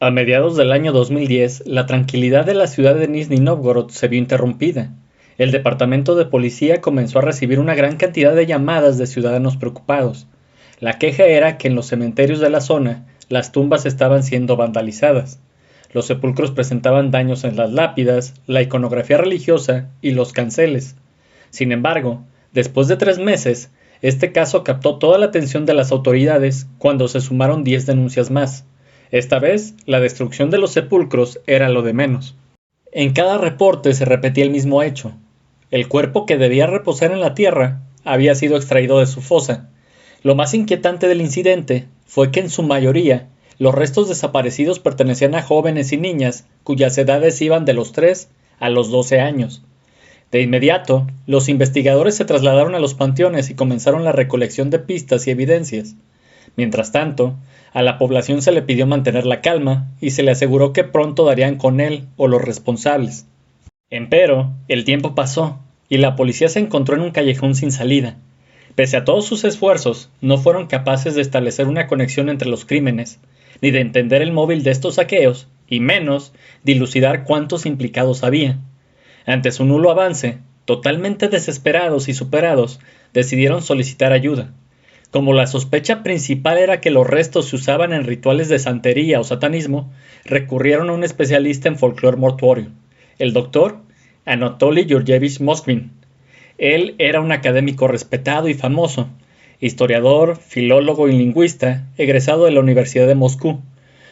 A mediados del año 2010, la tranquilidad de la ciudad de Nizhny Novgorod se vio interrumpida. El departamento de policía comenzó a recibir una gran cantidad de llamadas de ciudadanos preocupados. La queja era que en los cementerios de la zona, las tumbas estaban siendo vandalizadas. Los sepulcros presentaban daños en las lápidas, la iconografía religiosa y los canceles. Sin embargo, después de 3 meses, este caso captó toda la atención de las autoridades cuando se sumaron 10 denuncias más. Esta vez, la destrucción de los sepulcros era lo de menos. En cada reporte se repetía el mismo hecho. El cuerpo que debía reposar en la tierra había sido extraído de su fosa. Lo más inquietante del incidente fue que en su mayoría los restos desaparecidos pertenecían a jóvenes y niñas cuyas edades iban de los 3 a los 12 años. De inmediato, los investigadores se trasladaron a los panteones y comenzaron la recolección de pistas y evidencias. Mientras tanto, a la población se le pidió mantener la calma y se le aseguró que pronto darían con él o los responsables. Empero, el tiempo pasó y la policía se encontró en un callejón sin salida. Pese a todos sus esfuerzos, no fueron capaces de establecer una conexión entre los crímenes, ni de entender el móvil de estos saqueos, y menos dilucidar cuántos implicados había. Ante su nulo avance, totalmente desesperados y superados, decidieron solicitar ayuda. Como la sospecha principal era que los restos se usaban en rituales de santería o satanismo, recurrieron a un especialista en folclore mortuorio, el doctor Anatoly Yurevich Moskvin. Él era un académico respetado y famoso, historiador, filólogo y lingüista, egresado de la Universidad de Moscú.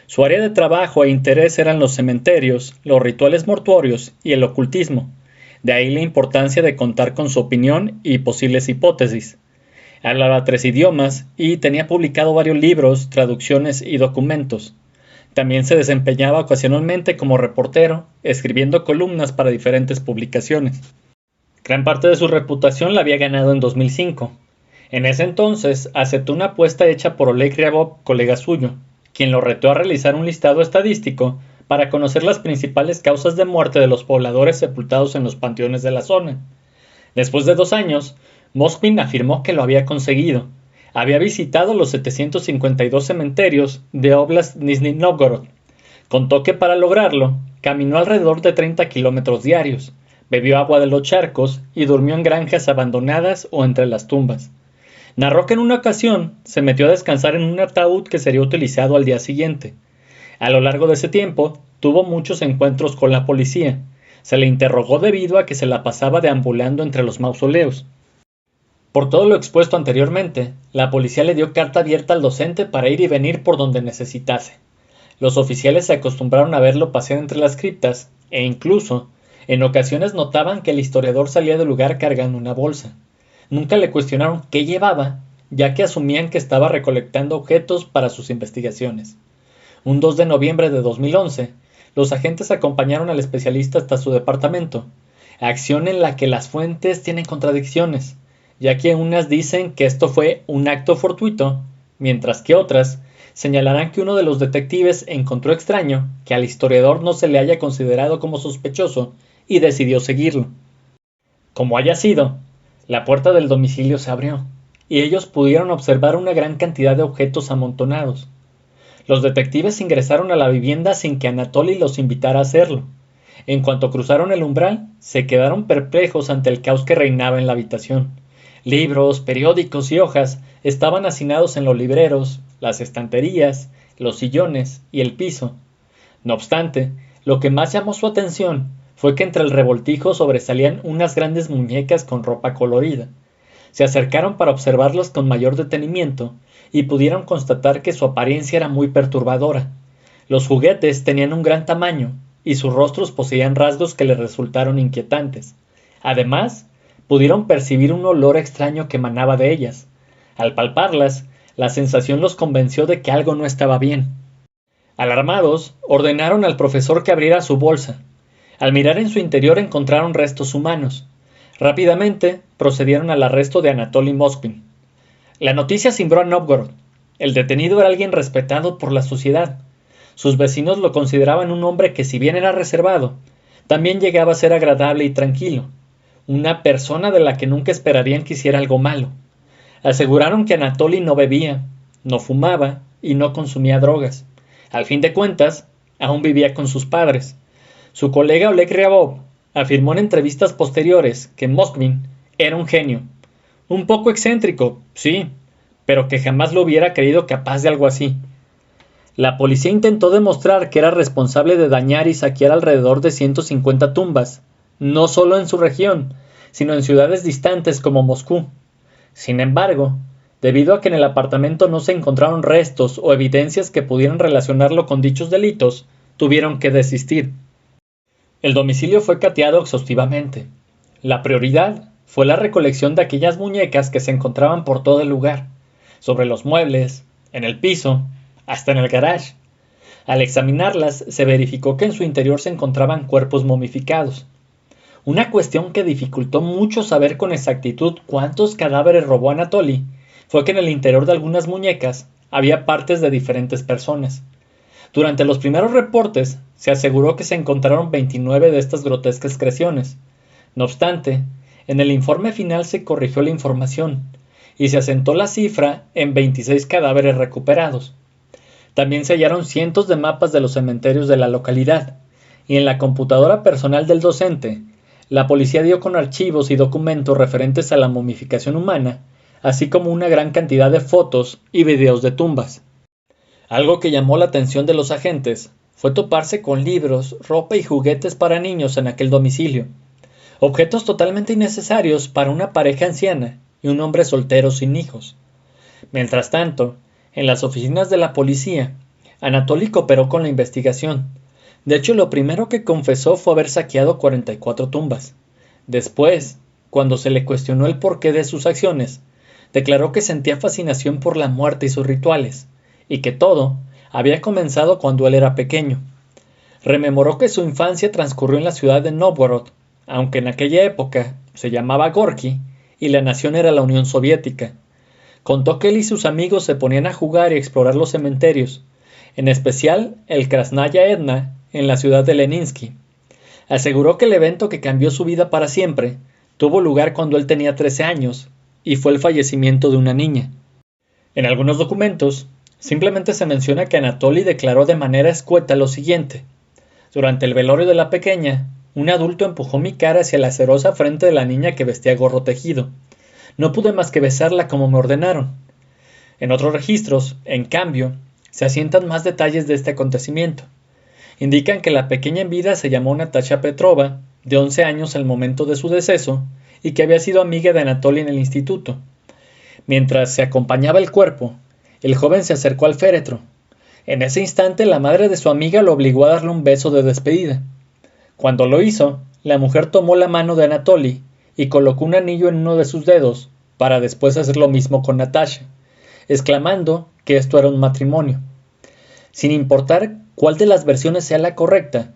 Su área de trabajo e interés eran los cementerios, los rituales mortuorios y el ocultismo. De ahí la importancia de contar con su opinión y posibles hipótesis. Hablaba 3 idiomas y tenía publicado varios libros, traducciones y documentos. También se desempeñaba ocasionalmente como reportero, escribiendo columnas para diferentes publicaciones. Gran parte de su reputación la había ganado en 2005. En ese entonces aceptó una apuesta hecha por Oleg Ryabov, colega suyo, quien lo retó a realizar un listado estadístico para conocer las principales causas de muerte de los pobladores sepultados en los panteones de la zona. Después de 2 años, Moskvin afirmó que lo había conseguido. Había visitado los 752 cementerios de Oblast Nizhny Novgorod. Contó que para lograrlo, caminó alrededor de 30 kilómetros diarios, bebió agua de los charcos y durmió en granjas abandonadas o entre las tumbas. Narró que en una ocasión se metió a descansar en un ataúd que sería utilizado al día siguiente. A lo largo de ese tiempo, tuvo muchos encuentros con la policía. Se le interrogó debido a que se la pasaba deambulando entre los mausoleos. Por todo lo expuesto anteriormente, la policía le dio carta abierta al docente para ir y venir por donde necesitase. Los oficiales se acostumbraron a verlo pasear entre las criptas e incluso, en ocasiones notaban que el historiador salía del lugar cargando una bolsa. Nunca le cuestionaron qué llevaba, ya que asumían que estaba recolectando objetos para sus investigaciones. Un 2 de noviembre de 2011, los agentes acompañaron al especialista hasta su departamento, acción en la que las fuentes tienen contradicciones, ya que unas dicen que esto fue un acto fortuito, mientras que otras señalarán que uno de los detectives encontró extraño que al historiador no se le haya considerado como sospechoso y decidió seguirlo. Como haya sido, la puerta del domicilio se abrió, y ellos pudieron observar una gran cantidad de objetos amontonados. Los detectives ingresaron a la vivienda sin que Anatoly los invitara a hacerlo. En cuanto cruzaron el umbral, se quedaron perplejos ante el caos que reinaba en la habitación. Libros, periódicos y hojas estaban hacinados en los libreros, las estanterías, los sillones y el piso. No obstante, lo que más llamó su atención fue que entre el revoltijo sobresalían unas grandes muñecas con ropa colorida. Se acercaron para observarlas con mayor detenimiento y pudieron constatar que su apariencia era muy perturbadora. Los juguetes tenían un gran tamaño y sus rostros poseían rasgos que les resultaron inquietantes. Además, pudieron percibir un olor extraño que emanaba de ellas. Al palparlas, la sensación los convenció de que algo no estaba bien. Alarmados, ordenaron al profesor que abriera su bolsa. Al mirar en su interior encontraron restos humanos. Rápidamente procedieron al arresto de Anatoly Moskvin. La noticia cimbró a Novgorod. El detenido era alguien respetado por la sociedad. Sus vecinos lo consideraban un hombre que, si bien era reservado, también llegaba a ser agradable y tranquilo. Una persona de la que nunca esperarían que hiciera algo malo. Aseguraron que Anatoly no bebía, no fumaba y no consumía drogas. Al fin de cuentas, aún vivía con sus padres. Su colega Oleg Ryabov afirmó en entrevistas posteriores que Moskvin era un genio. Un poco excéntrico, sí, pero que jamás lo hubiera creído capaz de algo así. La policía intentó demostrar que era responsable de dañar y saquear alrededor de 150 tumbas, no solo en su región, sino en ciudades distantes como Moscú. Sin embargo, debido a que en el apartamento no se encontraron restos o evidencias que pudieran relacionarlo con dichos delitos, tuvieron que desistir. El domicilio fue cateado exhaustivamente. La prioridad fue la recolección de aquellas muñecas que se encontraban por todo el lugar, sobre los muebles, en el piso, hasta en el garage. Al examinarlas, se verificó que en su interior se encontraban cuerpos momificados. Una cuestión que dificultó mucho saber con exactitud cuántos cadáveres robó Anatoly fue que en el interior de algunas muñecas había partes de diferentes personas. Durante los primeros reportes, se aseguró que se encontraron 29 de estas grotescas creaciones. No obstante, en el informe final se corrigió la información y se asentó la cifra en 26 cadáveres recuperados. También se hallaron cientos de mapas de los cementerios de la localidad, y en la computadora personal del docente, la policía dio con archivos y documentos referentes a la momificación humana, así como una gran cantidad de fotos y videos de tumbas. Algo que llamó la atención de los agentes fue toparse con libros, ropa y juguetes para niños en aquel domicilio, objetos totalmente innecesarios para una pareja anciana y un hombre soltero sin hijos. Mientras tanto, en las oficinas de la policía, Anatoly cooperó con la investigación. De hecho, lo primero que confesó fue haber saqueado 44 tumbas. Después, cuando se le cuestionó el porqué de sus acciones, declaró que sentía fascinación por la muerte y sus rituales, y que todo había comenzado cuando él era pequeño. Rememoró que su infancia transcurrió en la ciudad de Novgorod, aunque en aquella época se llamaba Gorky y la nación era la Unión Soviética. Contó que él y sus amigos se ponían a jugar y explorar los cementerios, en especial el Krasnaya Edna en la ciudad de Leninsky. Aseguró que el evento que cambió su vida para siempre tuvo lugar cuando él tenía 13 años y fue el fallecimiento de una niña. En algunos documentos, simplemente se menciona que Anatoly declaró de manera escueta lo siguiente: durante el velorio de la pequeña, un adulto empujó mi cara hacia la acerosa frente de la niña que vestía gorro tejido. No pude más que besarla como me ordenaron. En otros registros, en cambio, se asientan más detalles de este acontecimiento. Indican que la pequeña en vida se llamó Natasha Petrova, de 11 años al momento de su deceso, y que había sido amiga de Anatoly en el instituto. Mientras se acompañaba el cuerpo, el joven se acercó al féretro. En ese instante, la madre de su amiga lo obligó a darle un beso de despedida. Cuando lo hizo, la mujer tomó la mano de Anatoly y colocó un anillo en uno de sus dedos, para después hacer lo mismo con Natasha, exclamando que esto era un matrimonio. Sin importar cuál de las versiones sea la correcta,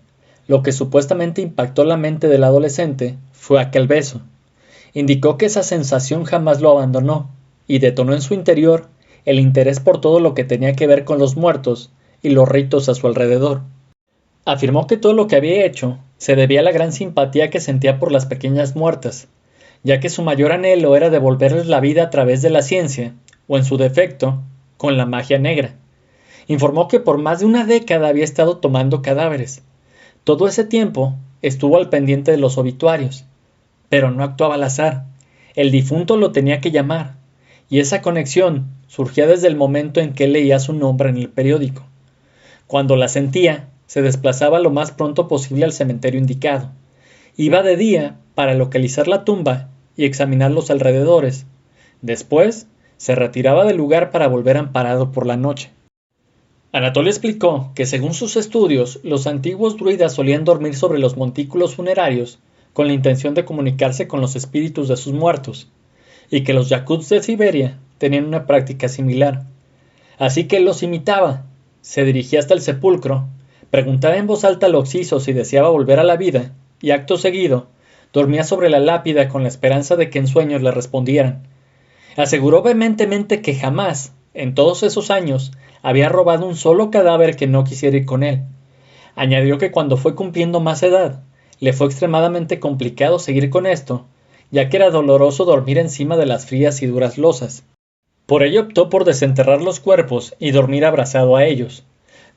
lo que supuestamente impactó la mente del adolescente fue aquel beso. Indicó que esa sensación jamás lo abandonó y detonó en su interior el interés por todo lo que tenía que ver con los muertos y los ritos a su alrededor. Afirmó que todo lo que había hecho se debía a la gran simpatía que sentía por las pequeñas muertas, ya que su mayor anhelo era devolverles la vida a través de la ciencia, o en su defecto, con la magia negra. Informó que por más de una década había estado tomando cadáveres. Todo ese tiempo estuvo al pendiente de los obituarios, pero no actuaba al azar. El difunto lo tenía que llamar, y esa conexión surgía desde el momento en que él leía su nombre en el periódico. Cuando la sentía, se desplazaba lo más pronto posible al cementerio indicado. Iba de día para localizar la tumba y examinar los alrededores. Después, se retiraba del lugar para volver amparado por la noche. Anatoly explicó que según sus estudios, los antiguos druidas solían dormir sobre los montículos funerarios con la intención de comunicarse con los espíritus de sus muertos, y que los yakuts de Siberia tenían una práctica similar. Así que él los imitaba, se dirigía hasta el sepulcro, preguntaba en voz alta al occiso si deseaba volver a la vida, y acto seguido, dormía sobre la lápida con la esperanza de que en sueños le respondieran. Aseguró vehementemente que jamás, en todos esos años, había robado un solo cadáver que no quisiera ir con él. Añadió que cuando fue cumpliendo más edad, le fue extremadamente complicado seguir con esto, ya que era doloroso dormir encima de las frías y duras losas. Por ello optó por desenterrar los cuerpos y dormir abrazado a ellos.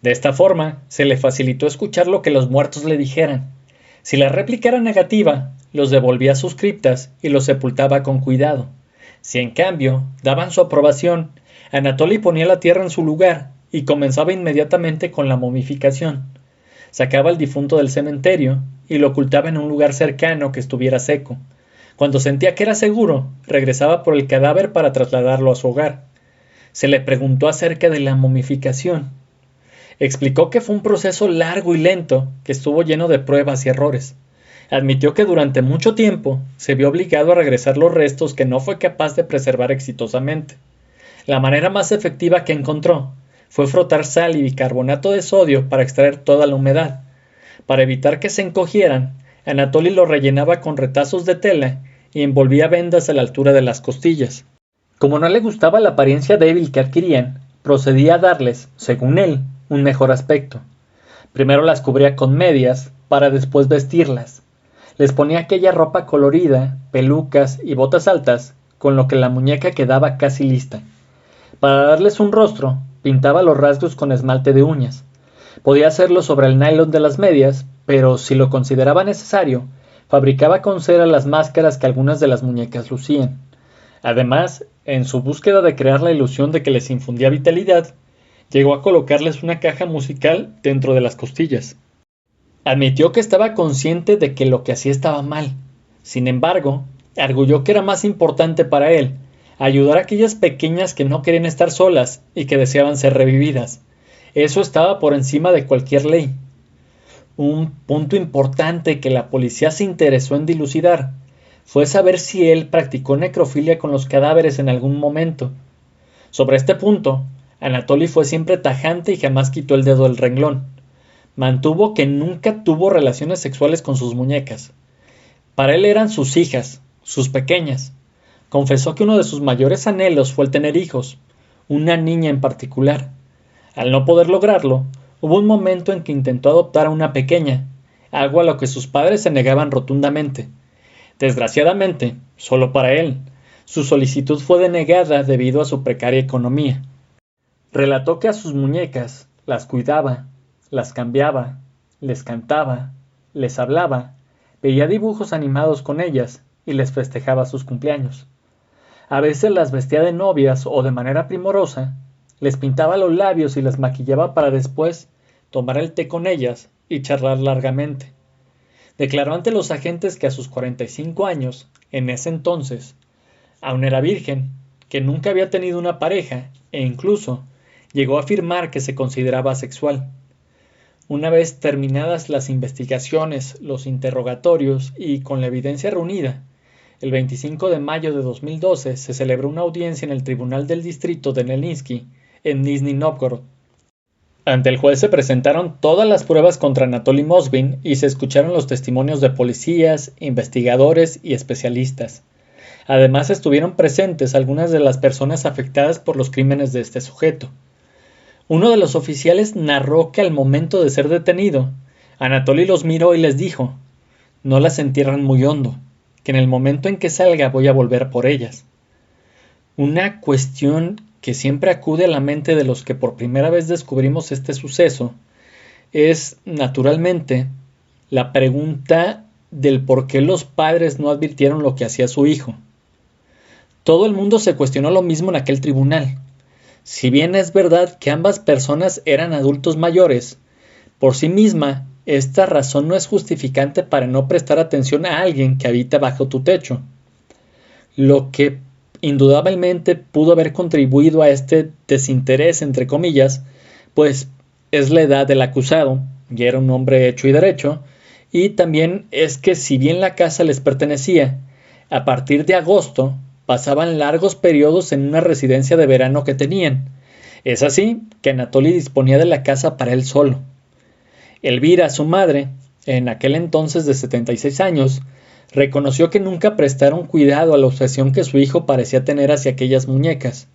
De esta forma, se le facilitó escuchar lo que los muertos le dijeran. Si la réplica era negativa, los devolvía a sus criptas y los sepultaba con cuidado. Si en cambio daban su aprobación, Anatoly ponía la tierra en su lugar y comenzaba inmediatamente con la momificación. Sacaba al difunto del cementerio y lo ocultaba en un lugar cercano que estuviera seco. Cuando sentía que era seguro, regresaba por el cadáver para trasladarlo a su hogar. Se le preguntó acerca de la momificación. Explicó que fue un proceso largo y lento, que estuvo lleno de pruebas y errores. Admitió que durante mucho tiempo se vio obligado a regresar los restos que no fue capaz de preservar exitosamente. La manera más efectiva que encontró fue frotar sal y bicarbonato de sodio para extraer toda la humedad. Para evitar que se encogieran, Anatoly lo rellenaba con retazos de tela y envolvía vendas a la altura de las costillas. Como no le gustaba la apariencia débil que adquirían, procedía a darles, según él, un mejor aspecto. Primero las cubría con medias, para después vestirlas. Les ponía aquella ropa colorida, pelucas y botas altas, con lo que la muñeca quedaba casi lista. Para darles un rostro, pintaba los rasgos con esmalte de uñas. Podía hacerlo sobre el nylon de las medias, pero si lo consideraba necesario, fabricaba con cera las máscaras que algunas de las muñecas lucían. Además, en su búsqueda de crear la ilusión de que les infundía vitalidad, llegó a colocarles una caja musical dentro de las costillas. Admitió que estaba consciente de que lo que hacía estaba mal. Sin embargo, arguyó que era más importante para él ayudar a aquellas pequeñas que no querían estar solas y que deseaban ser revividas. Eso estaba por encima de cualquier ley. Un punto importante que la policía se interesó en dilucidar fue saber si él practicó necrofilia con los cadáveres en algún momento. Sobre este punto, Anatoly fue siempre tajante y jamás quitó el dedo del renglón. Mantuvo que nunca tuvo relaciones sexuales con sus muñecas. Para él eran sus hijas, sus pequeñas. Confesó que uno de sus mayores anhelos fue el tener hijos, una niña en particular. Al no poder lograrlo, hubo un momento en que intentó adoptar a una pequeña, algo a lo que sus padres se negaban rotundamente. Desgraciadamente, solo para él, su solicitud fue denegada debido a su precaria economía. Relató que a sus muñecas las cuidaba, las cambiaba, les cantaba, les hablaba, veía dibujos animados con ellas y les festejaba sus cumpleaños. A veces las vestía de novias o de manera primorosa, les pintaba los labios y las maquillaba para después tomar el té con ellas y charlar largamente. Declaró ante los agentes que a sus 45 años, en ese entonces, aún era virgen, que nunca había tenido una pareja e incluso llegó a afirmar que se consideraba asexual. Una vez terminadas las investigaciones, los interrogatorios y con la evidencia reunida, el 25 de mayo de 2012 se celebró una audiencia en el Tribunal del Distrito de Nelinsky, en Nizhny Novgorod. Ante el juez se presentaron todas las pruebas contra Anatoly Moskvin y se escucharon los testimonios de policías, investigadores y especialistas. Además estuvieron presentes algunas de las personas afectadas por los crímenes de este sujeto. Uno de los oficiales narró que al momento de ser detenido, Anatoly los miró y les dijo: «No las entierran muy hondo, que en el momento en que salga voy a volver por ellas». Una cuestión que siempre acude a la mente de los que por primera vez descubrimos este suceso es, naturalmente, la pregunta del por qué los padres no advirtieron lo que hacía su hijo. Todo el mundo se cuestionó lo mismo en aquel tribunal. Si bien es verdad que ambas personas eran adultos mayores, por sí misma, esta razón no es justificante para no prestar atención a alguien que habita bajo tu techo. Lo que indudablemente pudo haber contribuido a este desinterés, entre comillas, pues es la edad del acusado, y era un hombre hecho y derecho, y también es que si bien la casa les pertenecía, a partir de agosto pasaban largos periodos en una residencia de verano que tenían. Es así que Anatoly disponía de la casa para él solo. Elvira, su madre, en aquel entonces de 76 años, reconoció que nunca prestaron cuidado a la obsesión que su hijo parecía tener hacia aquellas muñecas,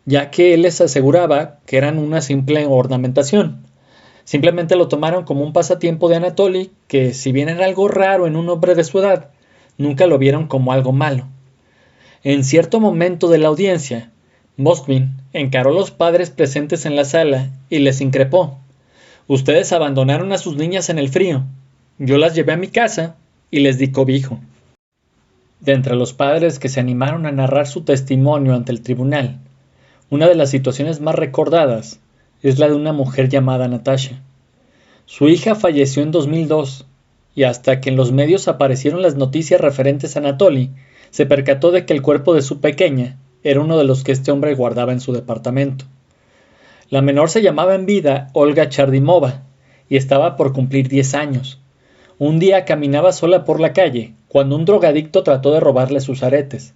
ya que él les aseguraba que eran una simple ornamentación. Simplemente lo tomaron como un pasatiempo de Anatoly, que si bien era algo raro en un hombre de su edad, nunca lo vieron como algo malo. En cierto momento de la audiencia, Moskvin encaró a los padres presentes en la sala y les increpó, Ustedes abandonaron a sus niñas en el frío. Yo las llevé a mi casa y les di cobijo. De entre los padres que se animaron a narrar su testimonio ante el tribunal, una de las situaciones más recordadas es la de una mujer llamada Natasha. Su hija falleció en 2002 y hasta que en los medios aparecieron las noticias referentes a Anatoly, se percató de que el cuerpo de su pequeña era uno de los que este hombre guardaba en su departamento. La menor se llamaba en vida Olga Chardimova y estaba por cumplir 10 años. Un día caminaba sola por la calle cuando un drogadicto trató de robarle sus aretes.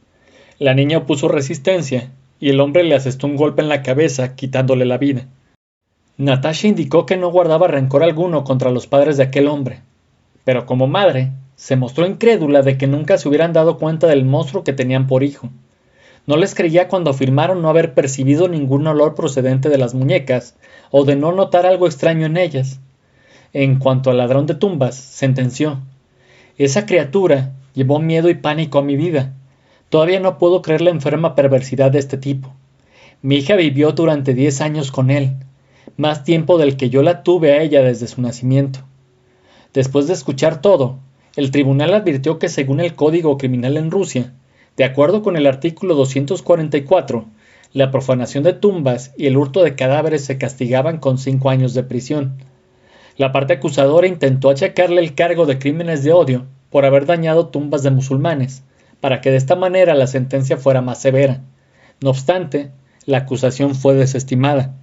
La niña opuso resistencia y el hombre le asestó un golpe en la cabeza, quitándole la vida. Natasha indicó que no guardaba rencor alguno contra los padres de aquel hombre, pero como madre, se mostró incrédula de que nunca se hubieran dado cuenta del monstruo que tenían por hijo. No les creía cuando afirmaron no haber percibido ningún olor procedente de las muñecas o de no notar algo extraño en ellas. En cuanto al ladrón de tumbas, sentenció: esa criatura llevó miedo y pánico a mi vida. Todavía no puedo creer la enferma perversidad de este tipo. Mi hija vivió durante 10 años con él, más tiempo del que yo la tuve a ella desde su nacimiento. Después de escuchar todo, el tribunal advirtió que según el Código Criminal en Rusia, de acuerdo con el artículo 244, la profanación de tumbas y el hurto de cadáveres se castigaban con 5 años de prisión. La parte acusadora intentó achacarle el cargo de crímenes de odio por haber dañado tumbas de musulmanes, para que de esta manera la sentencia fuera más severa. No obstante, la acusación fue desestimada.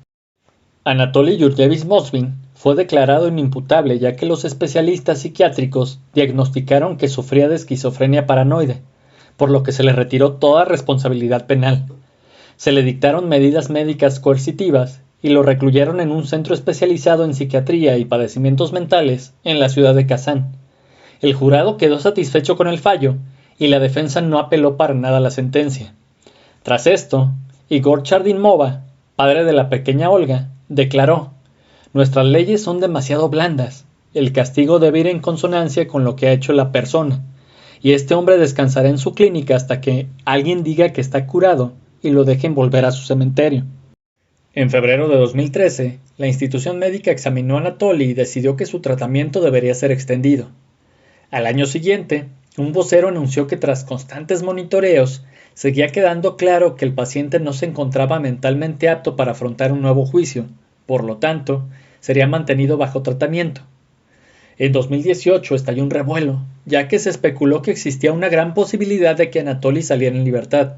Anatoly Yurevich Moskvin fue declarado inimputable ya que los especialistas psiquiátricos diagnosticaron que sufría de esquizofrenia paranoide, por lo que se le retiró toda responsabilidad penal. Se le dictaron medidas médicas coercitivas y lo recluyeron en un centro especializado en psiquiatría y padecimientos mentales en la ciudad de Kazán. El jurado quedó satisfecho con el fallo y la defensa no apeló para nada a la sentencia. Tras esto, Igor Chardimova, padre de la pequeña Olga, declaró: nuestras leyes son demasiado blandas. El castigo debe ir en consonancia con lo que ha hecho la persona, y este hombre descansará en su clínica hasta que alguien diga que está curado y lo dejen volver a su cementerio. En febrero de 2013, la institución médica examinó a Anatoly y decidió que su tratamiento debería ser extendido. Al año siguiente, un vocero anunció que tras constantes monitoreos, seguía quedando claro que el paciente no se encontraba mentalmente apto para afrontar un nuevo juicio, por lo tanto, sería mantenido bajo tratamiento. En 2018 estalló un revuelo, ya que se especuló que existía una gran posibilidad de que Anatoly saliera en libertad.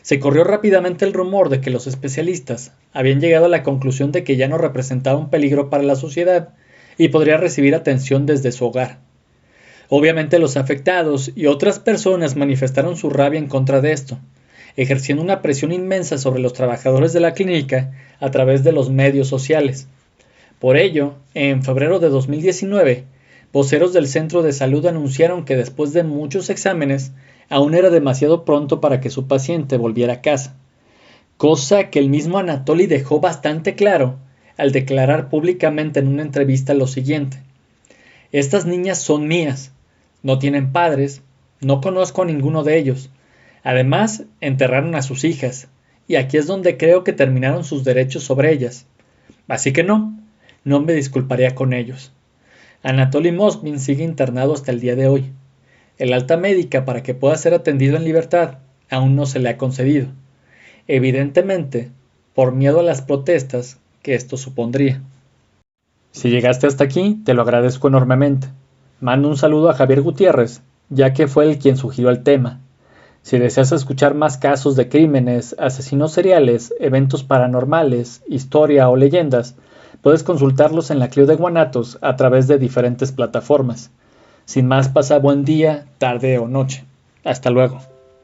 Se corrió rápidamente el rumor de que los especialistas habían llegado a la conclusión de que ya no representaba un peligro para la sociedad y podría recibir atención desde su hogar. Obviamente los afectados y otras personas manifestaron su rabia en contra de esto, ejerciendo una presión inmensa sobre los trabajadores de la clínica a través de los medios sociales. Por ello, en febrero de 2019, voceros del centro de salud anunciaron que después de muchos exámenes, aún era demasiado pronto para que su paciente volviera a casa, cosa que el mismo Anatoly dejó bastante claro al declarar públicamente en una entrevista lo siguiente: estas niñas son mías, no tienen padres, no conozco a ninguno de ellos, además enterraron a sus hijas, y aquí es donde creo que terminaron sus derechos sobre ellas, así que no me disculparía con ellos. Anatoly Moskvin sigue internado hasta el día de hoy. El alta médica para que pueda ser atendido en libertad aún no se le ha concedido, evidentemente por miedo a las protestas que esto supondría. Si llegaste hasta aquí, te lo agradezco enormemente. Mando un saludo a Javier Gutiérrez, ya que fue él quien sugirió el tema. Si deseas escuchar más casos de crímenes, asesinos seriales, eventos paranormales, historia o leyendas, puedes consultarlos en la Clio de Guanatos a través de diferentes plataformas. Sin más, pasa buen día, tarde o noche. Hasta luego.